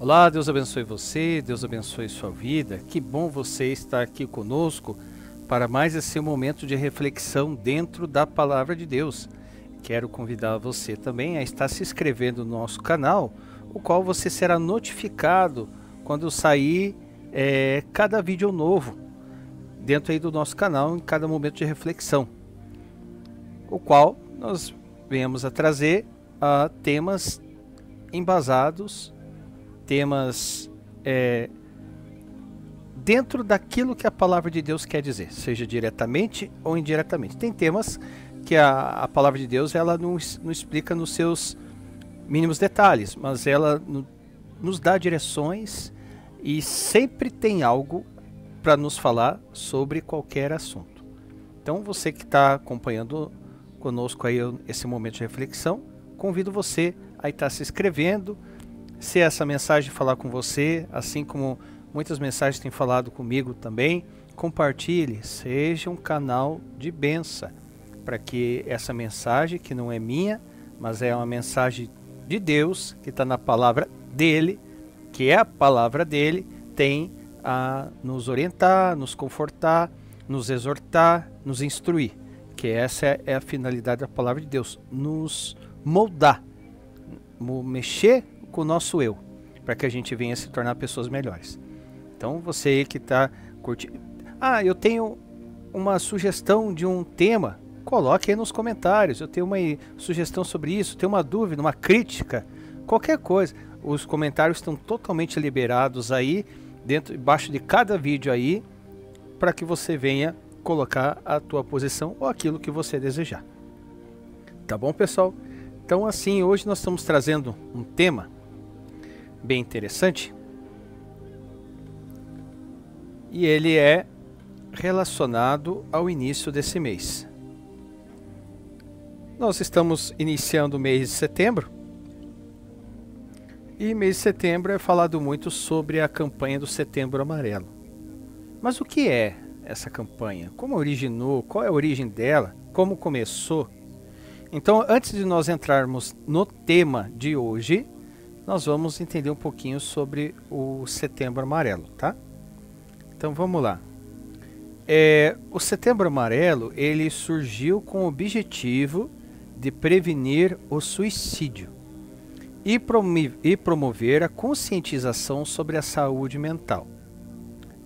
Olá, Deus abençoe você, Deus abençoe sua vida. Que bom você estar aqui conosco para mais esse momento de reflexão dentro da Palavra de Deus. Quero convidar você também a estar se inscrevendo no nosso canal, o qual você será notificado quando sair cada vídeo novo dentro aí do nosso canal em cada momento de reflexão, o qual nós venhamos a trazer temas embasados, temas dentro daquilo que a palavra de Deus quer dizer, seja diretamente ou indiretamente. Tem temas que a palavra de Deus ela não explica nos seus mínimos detalhes, mas ela nos dá direções e sempre tem algo para nos falar sobre qualquer assunto. Então você que está acompanhando conosco aí esse momento de reflexão, convido você a estar se inscrevendo. Se essa mensagem falar com você, assim como muitas mensagens têm falado comigo também, compartilhe, seja um canal de bênção, para que essa mensagem, que não é minha, mas é uma mensagem de Deus, que está na palavra dele, que é a palavra dele, tem a nos orientar, nos confortar, nos exortar, nos instruir, que essa é a finalidade da palavra de Deus, nos moldar, mexer com o nosso eu, para que a gente venha se tornar pessoas melhores. Então você que está curtindo, eu tenho uma sugestão de um tema, coloque aí nos comentários. Eu tenho uma sugestão sobre isso, tenho uma dúvida, uma crítica, qualquer coisa. Os comentários estão totalmente liberados aí, embaixo de cada vídeo aí, para que você venha colocar a tua posição ou aquilo que você desejar. Tá bom, pessoal? Então assim, hoje nós estamos trazendo um tema bem interessante, e ele é relacionado ao início desse mês. Nós estamos iniciando o mês de setembro, e mês de setembro é falado muito sobre a campanha do Setembro Amarelo. Mas o que é essa campanha? Como originou? Qual é a origem dela? Como começou? Então, antes de nós entrarmos no tema de hoje, nós vamos entender um pouquinho sobre o Setembro Amarelo, tá? Então vamos lá. O Setembro Amarelo, ele surgiu com o objetivo de prevenir o suicídio e promover a conscientização sobre a saúde mental.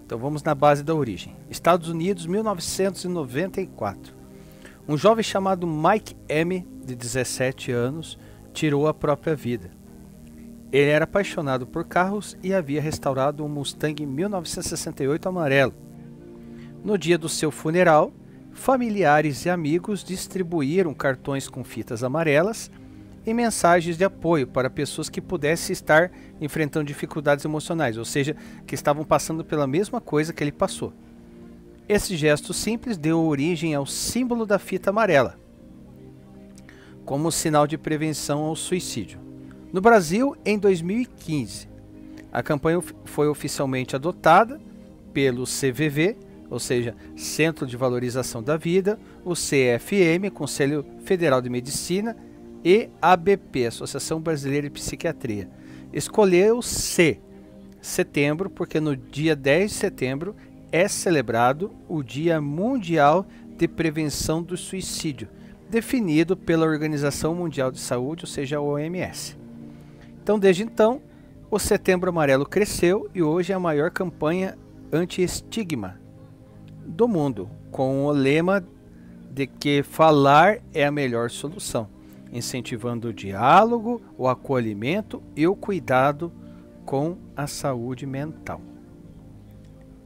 Então vamos na base da origem. Estados Unidos, 1994. Um jovem chamado Mike M, de 17 anos, tirou a própria vida. Ele era apaixonado por carros e havia restaurado um Mustang 1968 amarelo. No dia do seu funeral, familiares e amigos distribuíram cartões com fitas amarelas e mensagens de apoio para pessoas que pudessem estar enfrentando dificuldades emocionais, ou seja, que estavam passando pela mesma coisa que ele passou. Esse gesto simples deu origem ao símbolo da fita amarela, como sinal de prevenção ao suicídio. No Brasil, em 2015, a campanha foi oficialmente adotada pelo CVV, ou seja, Centro de Valorização da Vida, o CFM, Conselho Federal de Medicina, e a ABP, Associação Brasileira de Psiquiatria. Escolheu-se setembro porque no dia 10 de setembro é celebrado o Dia Mundial de Prevenção do Suicídio, definido pela Organização Mundial de Saúde, ou seja, a OMS. Então, desde então, o Setembro Amarelo cresceu e hoje é a maior campanha anti-estigma do mundo, com o lema de que falar é a melhor solução, incentivando o diálogo, o acolhimento e o cuidado com a saúde mental.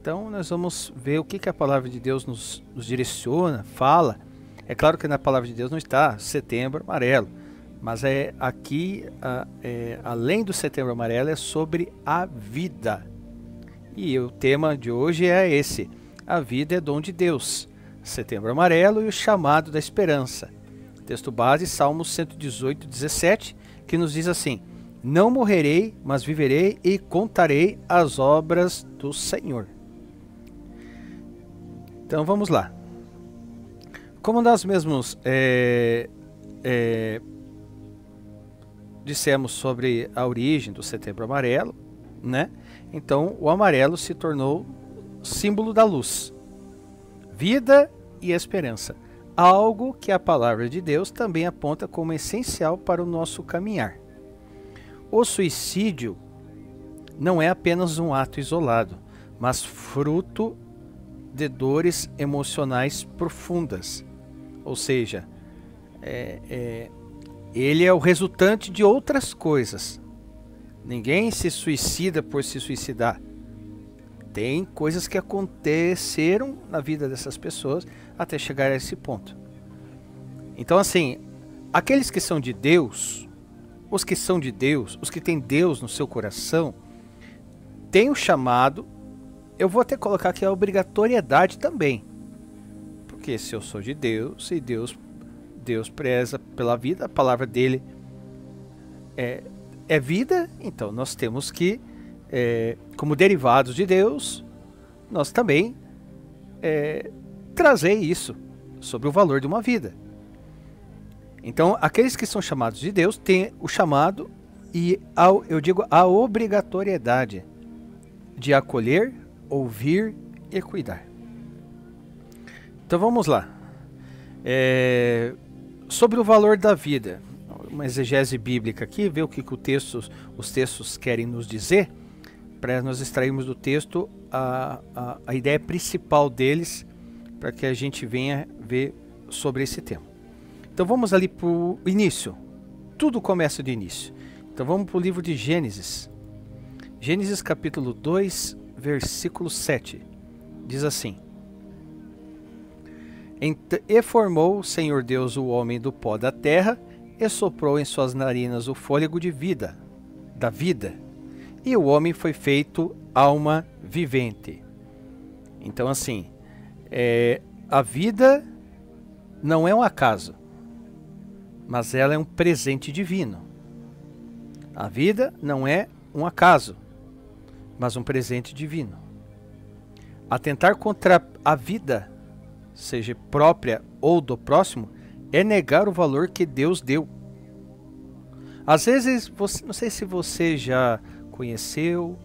Então, nós vamos ver o que a palavra de Deus nos direciona, fala. É claro que na palavra de Deus não está Setembro Amarelo, mas aqui, além do Setembro Amarelo, é sobre a vida. E o tema de hoje é esse: a vida é dom de Deus. Setembro Amarelo e o chamado da esperança. Texto base, Salmos 118, 17, que nos diz assim: não morrerei, mas viverei e contarei as obras do Senhor. Então vamos lá. Como nós mesmos dissemos sobre a origem do Setembro Amarelo, né? Então o amarelo se tornou símbolo da luz, vida e esperança. Algo que a palavra de Deus também aponta como essencial para o nosso caminhar. O suicídio não é apenas um ato isolado, mas fruto de dores emocionais profundas. Ou seja, ele é o resultante de outras coisas. Ninguém se suicida por se suicidar. Tem coisas que aconteceram na vida dessas pessoas até chegar a esse ponto. Então, assim, aqueles que são de Deus, os que são de Deus, os que têm Deus no seu coração, têm o chamado. Eu vou até colocar aqui a obrigatoriedade também. Porque se eu sou de Deus e Deus preza pela vida, a palavra dele é vida, então nós temos que, como derivados de Deus, nós também trazer isso sobre o valor de uma vida. Então, aqueles que são chamados de Deus têm o chamado e, eu digo, a obrigatoriedade de acolher, ouvir e cuidar. Então vamos lá. Sobre o valor da vida, uma exegese bíblica aqui, ver o que os textos querem nos dizer, para nós extrairmos do texto a ideia principal deles, para que a gente venha ver sobre esse tema. Então vamos ali para o início. Tudo começa do início. Então vamos para o livro de Gênesis. Gênesis capítulo 2, versículo 7. Diz assim: E formou o Senhor Deus o homem do pó da terra, e soprou em suas narinas o fôlego de vida, da vida. E o homem foi feito alma vivente. Então, assim, a vida não é um acaso, mas ela é um presente divino. A vida não é um acaso, mas um presente divino. Atentar contra a vida, seja própria ou do próximo, é negar o valor que Deus deu. Às vezes, não sei se você já conheceu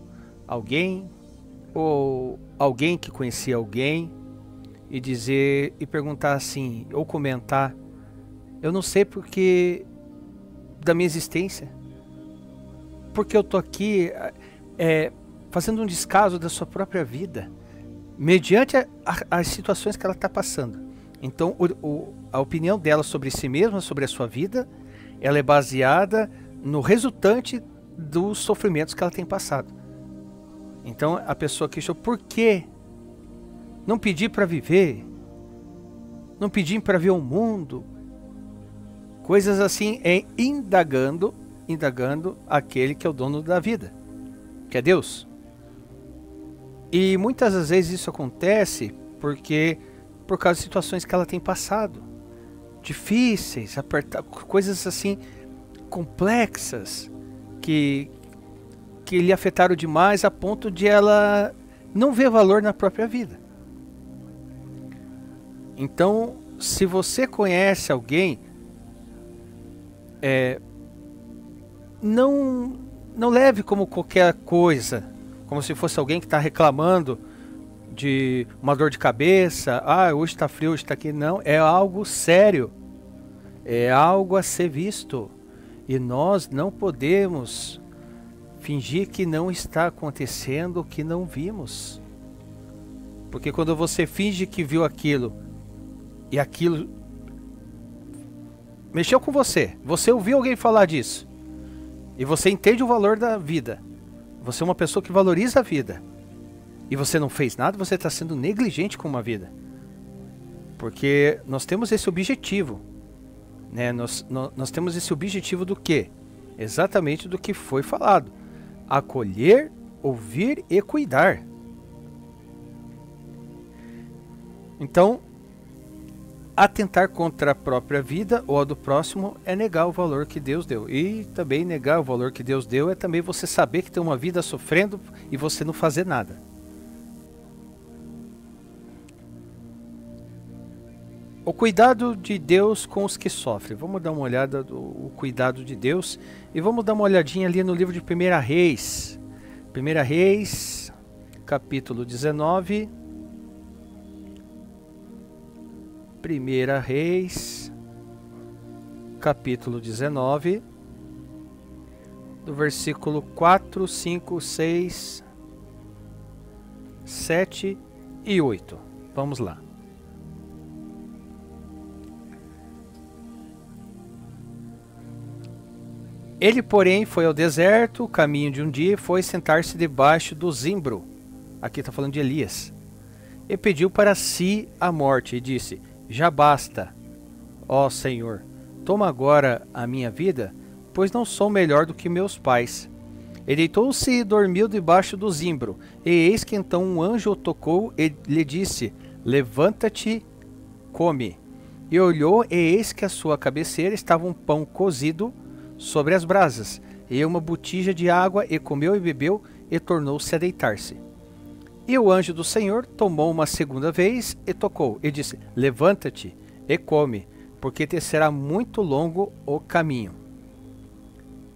alguém, ou alguém que conhecia alguém, e perguntar assim, ou comentar: eu não sei porque da minha existência, porque eu estou aqui fazendo um descaso da sua própria vida, mediante as situações que ela está passando. Então a opinião dela sobre si mesma, sobre a sua vida, ela é baseada no resultante dos sofrimentos que ela tem passado. Então a pessoa queixou: por que não pedir para viver? Não pedir para ver o mundo? Coisas assim, indagando aquele que é o dono da vida, que é Deus. E muitas das vezes isso acontece por causa de situações que ela tem passado, difíceis, coisas assim complexas, que lhe afetaram demais a ponto de ela não ver valor na própria vida. Então, se você conhece alguém, não leve como qualquer coisa, como se fosse alguém que está reclamando de uma dor de cabeça. Hoje está frio, hoje está aqui. Não, é algo sério, é algo a ser visto, e nós não podemos fingir que não está acontecendo o que não vimos. Porque quando você finge que viu aquilo, e aquilo mexeu com você ouviu alguém falar disso, e você entende o valor da vida, você é uma pessoa que valoriza a vida, e você não fez nada, você está sendo negligente com uma vida. Porque nós temos esse objetivo, né? Nós temos esse objetivo do quê? Exatamente do que foi falado: acolher, ouvir e cuidar. Então, atentar contra a própria vida ou a do próximo é negar o valor que Deus deu. E também negar o valor que Deus deu é também você saber que tem uma vida sofrendo e você não fazer nada. O cuidado de Deus com os que sofrem. Vamos dar uma olhada do cuidado de Deus, e vamos dar uma olhadinha ali no livro de 1 Reis, 1 Reis, capítulo 19. 1 Reis, capítulo 19, do versículo 4, 5, 6, 7 e 8. Vamos lá. Ele, porém, foi ao deserto, caminho de um dia, e foi sentar-se debaixo do zimbro. Aqui está falando de Elias. E pediu para si a morte, e disse: já basta, ó Senhor, toma agora a minha vida, pois não sou melhor do que meus pais. E deitou-se e dormiu debaixo do zimbro. E eis que então um anjo o tocou e lhe disse: levanta-te, come. E olhou, e eis que à sua cabeceira estava um pão cozido sobre as brasas, e uma botija de água, e comeu e bebeu, e tornou-se a deitar-se. E o anjo do Senhor tomou uma segunda vez, e tocou, e disse: levanta-te, e come, porque te será muito longo o caminho.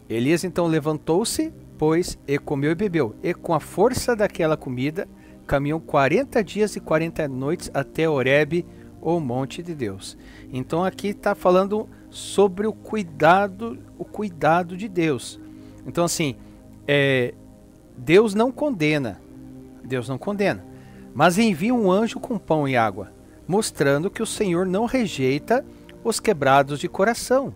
Elias então levantou-se, pois, e comeu e bebeu, e com a força daquela comida, caminhou 40 dias e 40 noites até Horebe, o monte de Deus. Então aqui está falando sobre o cuidado de Deus. Então assim, Deus não condena, mas envia um anjo com pão e água, mostrando que o Senhor não rejeita os quebrados de coração.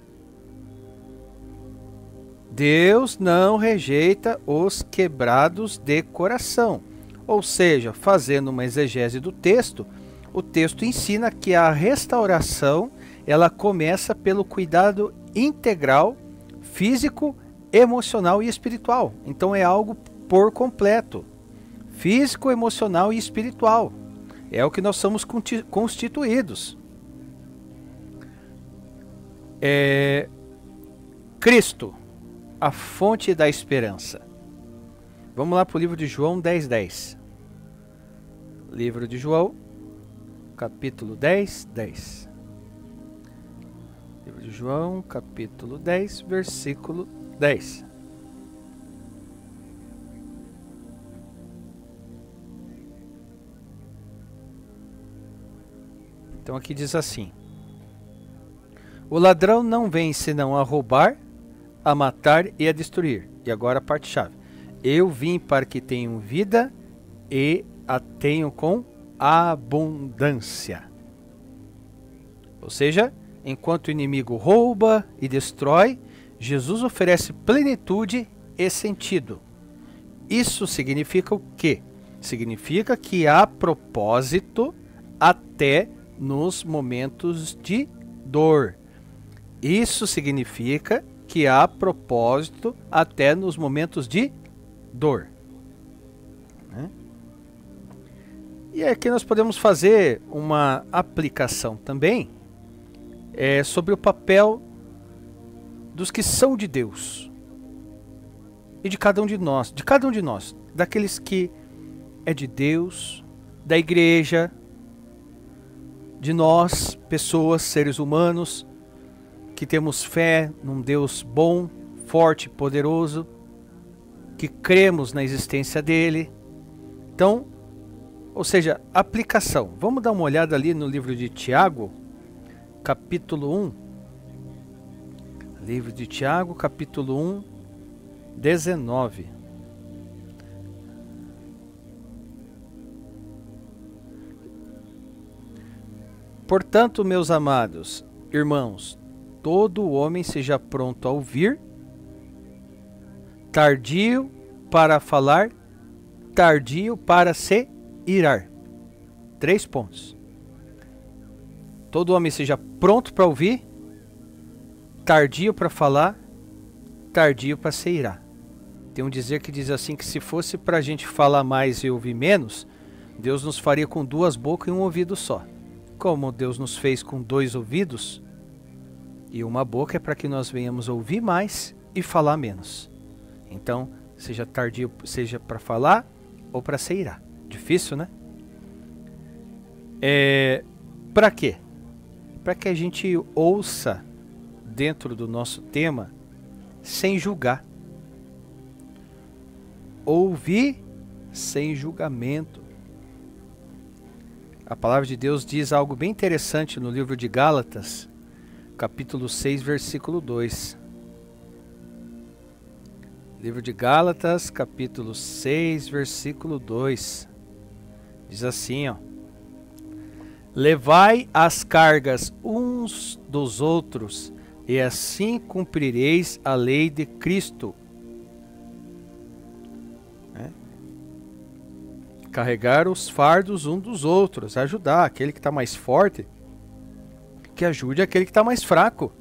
Deus não rejeita os quebrados de coração. Ou seja, fazendo uma exegese do texto, o texto ensina que a restauração ela começa pelo cuidado integral, físico, emocional e espiritual. Então é algo por completo. Físico, emocional e espiritual. É o que nós somos constituídos. Cristo, a fonte da esperança. Vamos lá para o livro de João 10:10. Livro de João, capítulo 10:10. Livro de João, capítulo 10, versículo 10. Então aqui diz assim: o ladrão não vem senão a roubar, a matar e a destruir. E agora a parte chave: eu vim para que tenham vida e a tenham com abundância. Ou seja, enquanto o inimigo rouba e destrói, Jesus oferece plenitude e sentido. Isso significa o quê? Significa que há propósito até nos momentos de dor. Isso significa que há propósito até nos momentos de dor. E aqui nós podemos fazer uma aplicação também sobre o papel dos que são de Deus e de cada um de nós, daqueles que é de Deus, da igreja, de nós, pessoas, seres humanos, que temos fé num Deus bom, forte, poderoso, que cremos na existência dele. Então, ou seja, aplicação. Vamos dar uma olhada ali no livro de Tiago, capítulo 1. Livro de Tiago, capítulo 1, 19. Portanto, meus amados irmãos, todo homem seja pronto a ouvir, tardio para falar, tardio para se irar. 3 pontos. Todo homem seja pronto para ouvir, tardio para falar, tardio para se irar. Tem um dizer que diz assim, que se fosse para a gente falar mais e ouvir menos, Deus nos faria com 2 bocas e 1 ouvido só. Como Deus nos fez com 2 ouvidos e 1 boca, é para que nós venhamos ouvir mais e falar menos. Então, seja tardio, seja para falar ou para se irar. Difícil, né? Para quê? Para que a gente ouça dentro do nosso tema sem julgar. ouvi sem julgamento. A palavra de Deus diz algo bem interessante no livro de Gálatas, capítulo 6, versículo 2. Livro de Gálatas, capítulo 6, versículo 2. Diz assim, ó: levai as cargas uns dos outros, e assim cumprireis a lei de Cristo. Carregar os fardos um dos outros, ajudar aquele que está mais forte, que ajude aquele que está mais fraco.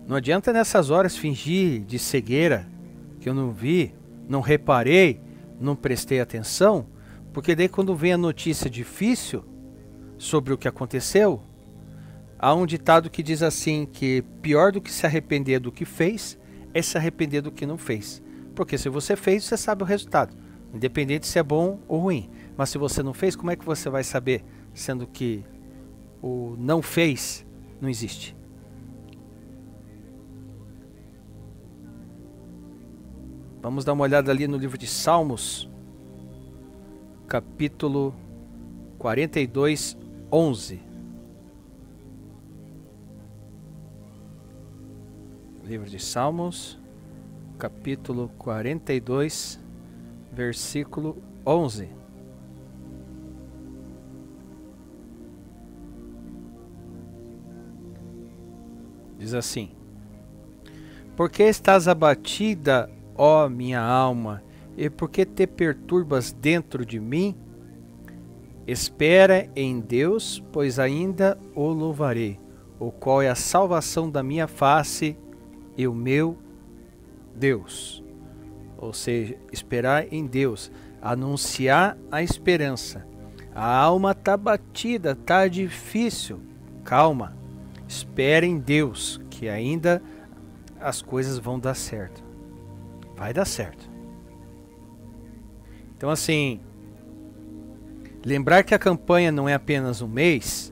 Não adianta nessas horas fingir de cegueira, que eu não vi, não reparei, não prestei atenção, porque daí quando vem a notícia difícil sobre o que aconteceu, há um ditado que diz assim, que pior do que se arrepender do que fez, é se arrepender do que não fez. Porque se você fez, você sabe o resultado, independente se é bom ou ruim. Mas se você não fez, como é que você vai saber, sendo que o não fez não existe? Vamos dar uma olhada ali no livro de Salmos, capítulo 42, 11. Livro de Salmos, capítulo 42, versículo 11. Diz assim: por que estás abatida, ó minha alma, e por que te perturbas dentro de mim? Espera em Deus, pois ainda o louvarei, o qual é a salvação da minha face e o meu Deus. Ou seja, esperar em Deus, anunciar a esperança. A alma está batida, está difícil. Calma, espere em Deus, que ainda as coisas vão dar certo. Vai dar certo. Então assim, lembrar que a campanha não é apenas um mês,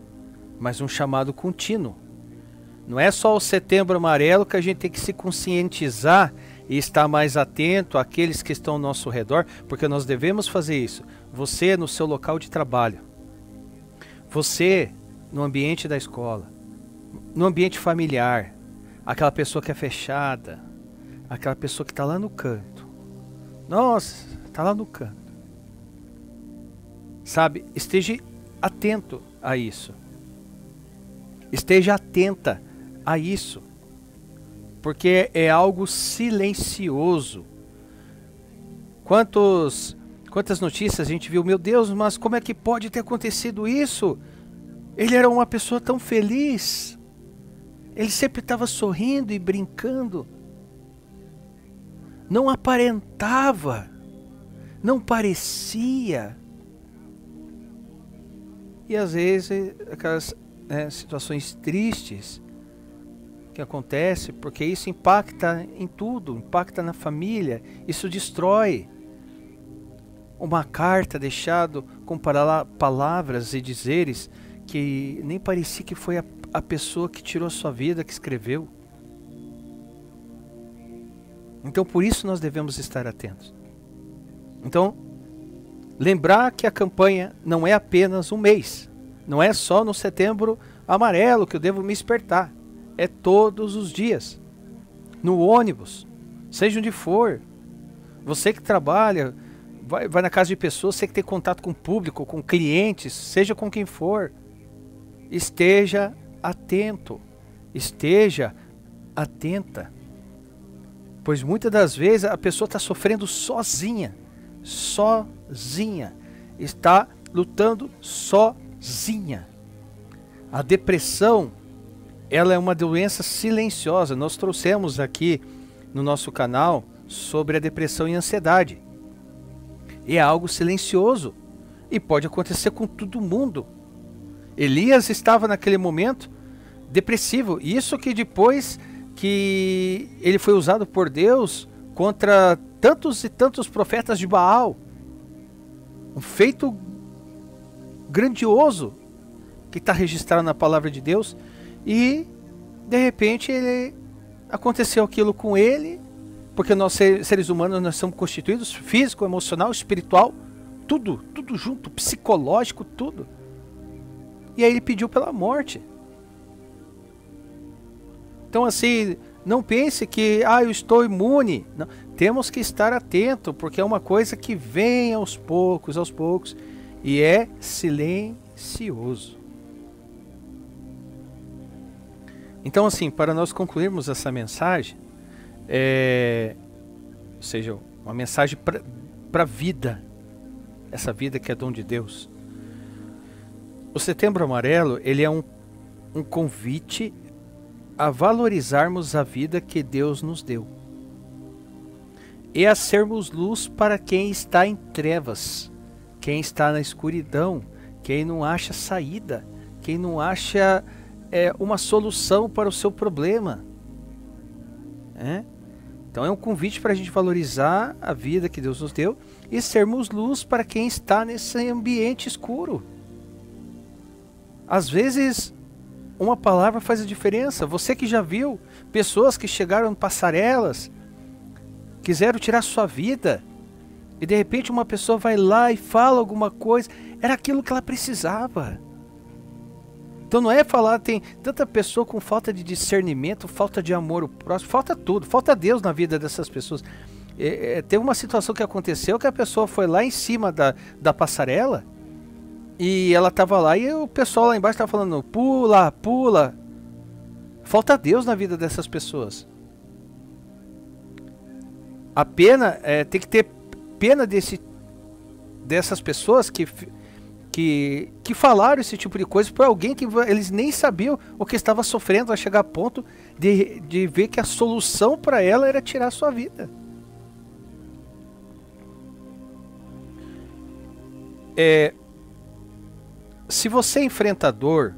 mas um chamado contínuo. Não é só o Setembro Amarelo que a gente tem que se conscientizar e estar mais atento àqueles que estão ao nosso redor, porque nós devemos fazer isso. Você no seu local de trabalho, você no ambiente da escola, no ambiente familiar, aquela pessoa que é fechada, aquela pessoa que está lá no canto. Nossa, está lá no canto. Sabe, esteja atento a isso. Esteja atenta a isso, porque é algo silencioso. Quantas notícias a gente viu, meu Deus, mas como é que pode ter acontecido isso? Ele era uma pessoa tão feliz, ele sempre estava sorrindo e brincando, não aparentava, não parecia. E às vezes aquelas situações tristes que acontecem, porque isso impacta em tudo, impacta na família, isso destrói. Uma carta deixada com palavras e dizeres que nem parecia que foi a pessoa que tirou a sua vida, que escreveu. Então por isso nós devemos estar atentos. Então, lembrar que a campanha não é apenas um mês, não é só no Setembro Amarelo que eu devo me espertar, é todos os dias, no ônibus, seja onde for. Você que trabalha, vai na casa de pessoas, você que tem contato com o público, com clientes, seja com quem for, esteja atento, esteja atenta, pois muitas das vezes a pessoa está sofrendo sozinha, está lutando sozinha. A depressão, ela é uma doença silenciosa. Nós trouxemos aqui no nosso canal sobre a depressão e ansiedade. É algo silencioso e pode acontecer com todo mundo. Elias estava naquele momento depressivo, isso que depois que ele foi usado por Deus contra tantos e tantos profetas de Baal, um feito grandioso que está registrado na palavra de Deus, e de repente aconteceu aquilo com ele, porque nós seres humanos nós somos constituídos físico, emocional, espiritual, tudo junto, psicológico, tudo. E aí ele pediu pela morte. Então assim, não pense que eu estou imune. Não, temos que estar atento, porque é uma coisa que vem aos poucos, e é silencioso. Então assim, para nós concluirmos essa mensagem, ou seja, uma mensagem para a vida, essa vida que é dom de Deus. O Setembro Amarelo, ele é um convite a valorizarmos a vida que Deus nos deu e a sermos luz para quem está em trevas, quem está na escuridão, quem não acha saída, quem não acha uma solução para o seu problema. Então é um convite para a gente valorizar a vida que Deus nos deu e sermos luz para quem está nesse ambiente escuro. Às vezes uma palavra faz a diferença. Você que já viu pessoas que chegaram em passarelas, quiseram tirar sua vida, e de repente uma pessoa vai lá e fala alguma coisa, era aquilo que ela precisava. Então não é falar, tem tanta pessoa com falta de discernimento, falta de amor ao próximo, falta tudo, falta Deus na vida dessas pessoas. Teve uma situação que aconteceu que a pessoa foi lá em cima da passarela, e ela estava lá e o pessoal lá embaixo estava falando, pula, pula. Falta Deus na vida dessas pessoas. A pena, tem que ter pena dessas pessoas que falaram esse tipo de coisa para alguém que eles nem sabiam o que estava sofrendo, a chegar a ponto de ver que a solução para ela era tirar a sua vida. Se você enfrenta dor,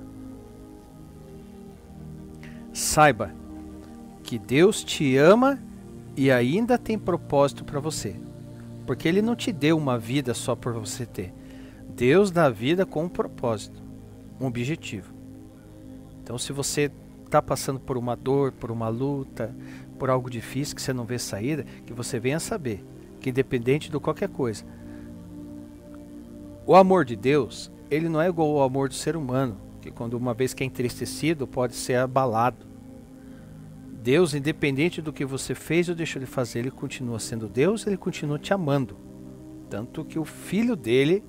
saiba que Deus te ama e ainda tem propósito para você, porque Ele não te deu uma vida só por você ter. Deus dá a vida com um propósito, um objetivo. Então se você está passando por uma dor, por uma luta, por algo difícil que você não vê saída, que você venha saber que independente de qualquer coisa, o amor de Deus, ele não é igual ao amor do ser humano, que quando uma vez que é entristecido pode ser abalado. Deus, independente do que você fez ou deixou de fazer, Ele continua sendo Deus, Ele continua te amando. Tanto que o Filho dele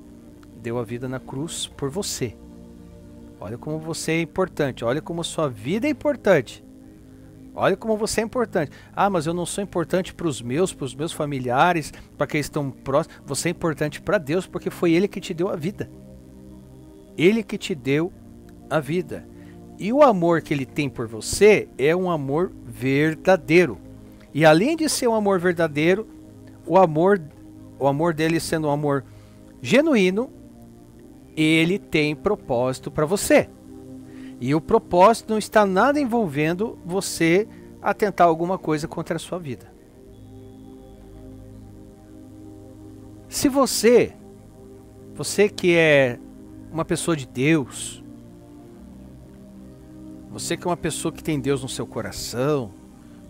deu a vida na cruz por você. Olha como você é importante, olha como a sua vida é importante. Olha como você é importante. Mas eu não sou importante para os meus familiares, para quem estão próximos. Você é importante para Deus, porque foi Ele que te deu a vida. Ele que te deu a vida. E o amor que Ele tem por você é um amor verdadeiro. E além de ser um amor verdadeiro, o amor dele sendo um amor genuíno, Ele tem propósito para você. E o propósito não está nada envolvendo você a tentar alguma coisa contra a sua vida. Se você que é uma pessoa de Deus, você que é uma pessoa que tem Deus no seu coração,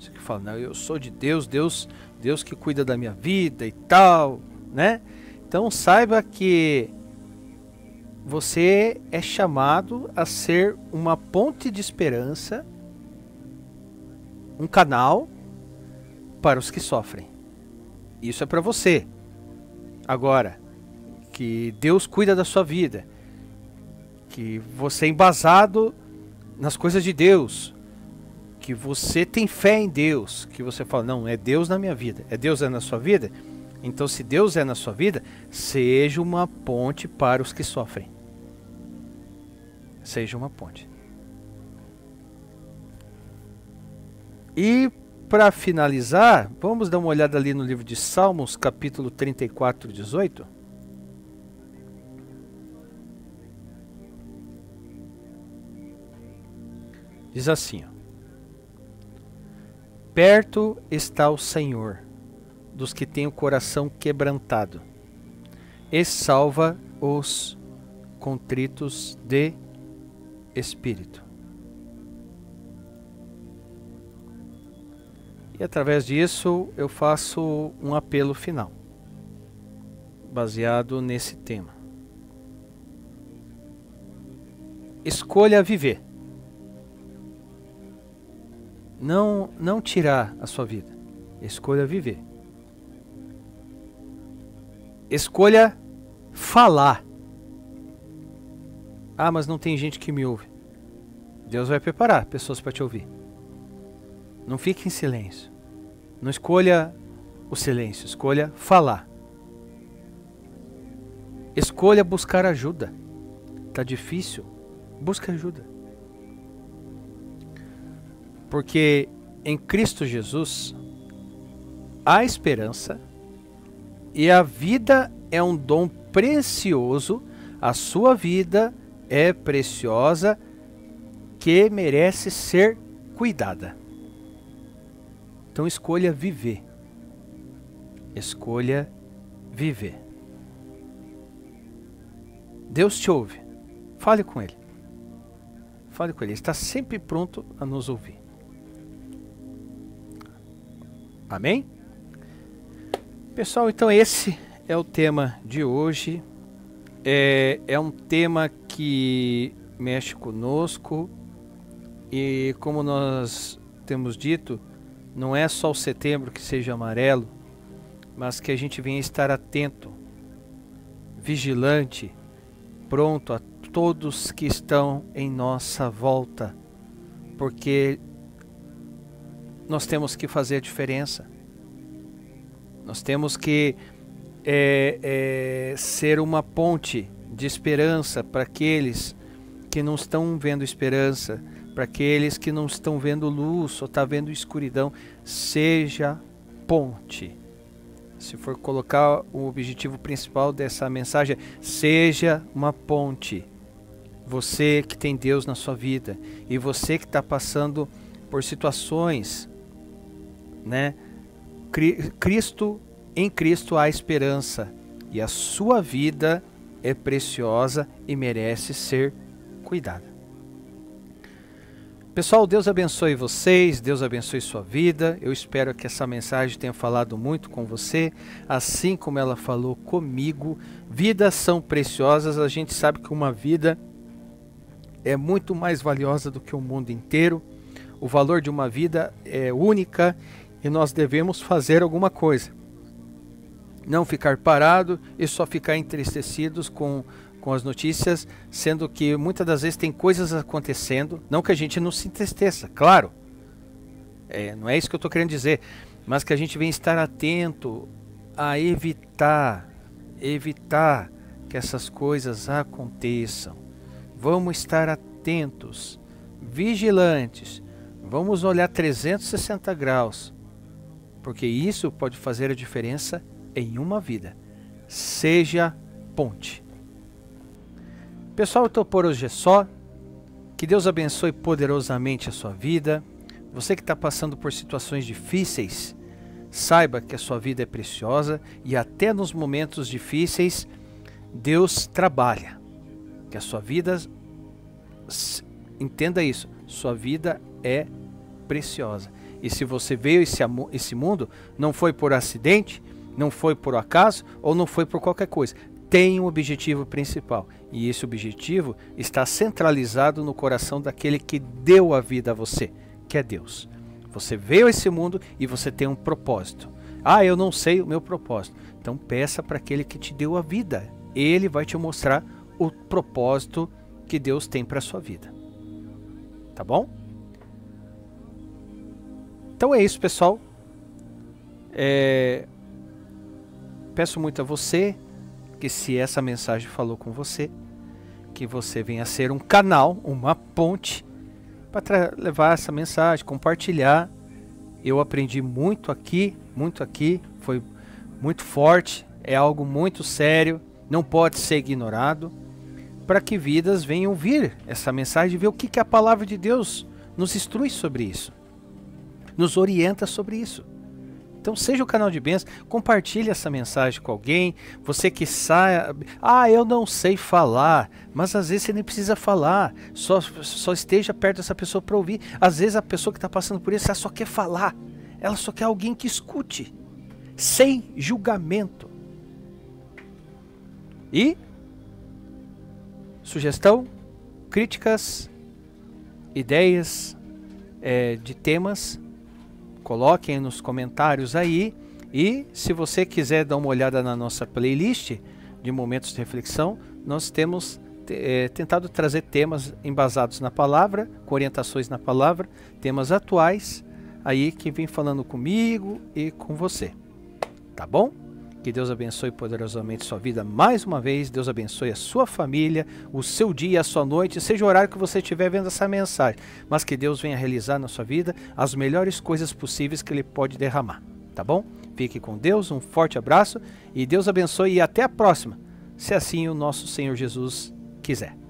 você que fala, não, eu sou de Deus, Deus que cuida da minha vida e tal, né? Então saiba que você é chamado a ser uma ponte de esperança, um canal para os que sofrem. Isso é para você. Agora, que Deus cuida da sua vida, que você é embasado nas coisas de Deus, que você tem fé em Deus, que você fala, não, é Deus na minha vida, Deus na sua vida, então se Deus é na sua vida, seja uma ponte para os que sofrem. Seja uma ponte. E para finalizar, vamos dar uma olhada ali no livro de Salmos, capítulo 34, 18. Diz assim, perto está o Senhor dos que têm o coração quebrantado, e salva os contritos de espírito. E através disso eu faço um apelo final, baseado nesse tema. Escolha viver. Não tirar a sua vida. Escolha viver. Escolha falar. Ah, mas não tem gente que me ouve. Deus vai preparar pessoas para te ouvir. Não fique em silêncio. Não escolha o silêncio, escolha falar. Escolha buscar ajuda. Tá difícil? Busca ajuda. Porque em Cristo Jesus há esperança e a vida é um dom precioso, a sua vida é preciosa, que merece ser cuidada. Então escolha viver. Escolha viver. Deus te ouve. Fale com Ele. Fale com Ele. Ele está sempre pronto a nos ouvir. Amém? Pessoal, então esse é o tema de hoje. É um tema que mexe conosco. E como nós temos dito, não é só o setembro que seja amarelo, mas que a gente venha estar atento, vigilante, pronto a todos que estão em nossa volta, porque nós temos que fazer a diferença. Nós temos que ser uma ponte de esperança para aqueles que não estão vendo esperança, para aqueles que não estão vendo luz ou estão vendo escuridão. Seja ponte. Se for colocar o objetivo principal dessa mensagem, seja uma ponte. Você que tem Deus na sua vida e você que está passando por situações, né? Em Cristo há esperança e a sua vida é preciosa e merece ser cuidada. Pessoal, Deus abençoe vocês, Deus abençoe sua vida. Eu espero que essa mensagem tenha falado muito com você, assim como ela falou comigo. Vidas são preciosas, a gente sabe que uma vida é muito mais valiosa do que o mundo inteiro. O valor de uma vida é única e nós devemos fazer alguma coisa. Não ficar parado e só ficar entristecidos com as notícias, sendo que muitas das vezes tem coisas acontecendo, não que a gente não se entristeça, claro, não é isso que eu estou querendo dizer, mas que a gente venha estar atento a evitar que essas coisas aconteçam. Vamos estar atentos, vigilantes, vamos olhar 360 graus, porque isso pode fazer a diferença em uma vida. Seja ponte. Pessoal, então por hoje é só. Que Deus abençoe poderosamente a sua vida. Você que está passando por situações difíceis, saiba que a sua vida é preciosa e até nos momentos difíceis Deus trabalha. Que a sua vida, entenda isso, sua vida é preciosa. E se você veio esse mundo, não foi por acidente, não foi por acaso ou não foi por qualquer coisa. Tem um objetivo principal, e esse objetivo está centralizado no coração daquele que deu a vida a você, que é Deus. Você veio a esse mundo e você tem um propósito. Ah, eu não sei o meu propósito. Então peça para aquele que te deu a vida. Ele vai te mostrar o propósito que Deus tem para a sua vida. Tá bom? Então é isso, pessoal. Peço muito a você que, se essa mensagem falou com você, que você venha ser um canal, uma ponte para levar essa mensagem, compartilhar. Eu aprendi muito aqui, foi muito forte, é algo muito sério, não pode ser ignorado, para que vidas venham ouvir essa mensagem e ver o que a palavra de Deus nos instrui sobre isso, nos orienta sobre isso. Então seja o canal de bênção, compartilhe essa mensagem com alguém. Você que sabe, eu não sei falar, mas às vezes você nem precisa falar, só esteja perto dessa pessoa para ouvir. Às vezes a pessoa que está passando por isso, ela só quer falar, Ela só quer alguém que escute, sem julgamento. E sugestão, críticas, ideias de temas, coloquem nos comentários aí. E se você quiser dar uma olhada na nossa playlist de momentos de reflexão, nós temos tentado trazer temas embasados na palavra, com orientações na palavra, temas atuais, aí que vem falando comigo e com você. Tá bom? Que Deus abençoe poderosamente sua vida mais uma vez. Deus abençoe a sua família, o seu dia, a sua noite, seja o horário que você estiver vendo essa mensagem. Mas que Deus venha realizar na sua vida as melhores coisas possíveis que Ele pode derramar. Tá bom? Fique com Deus, um forte abraço e Deus abençoe e até a próxima, se assim o nosso Senhor Jesus quiser.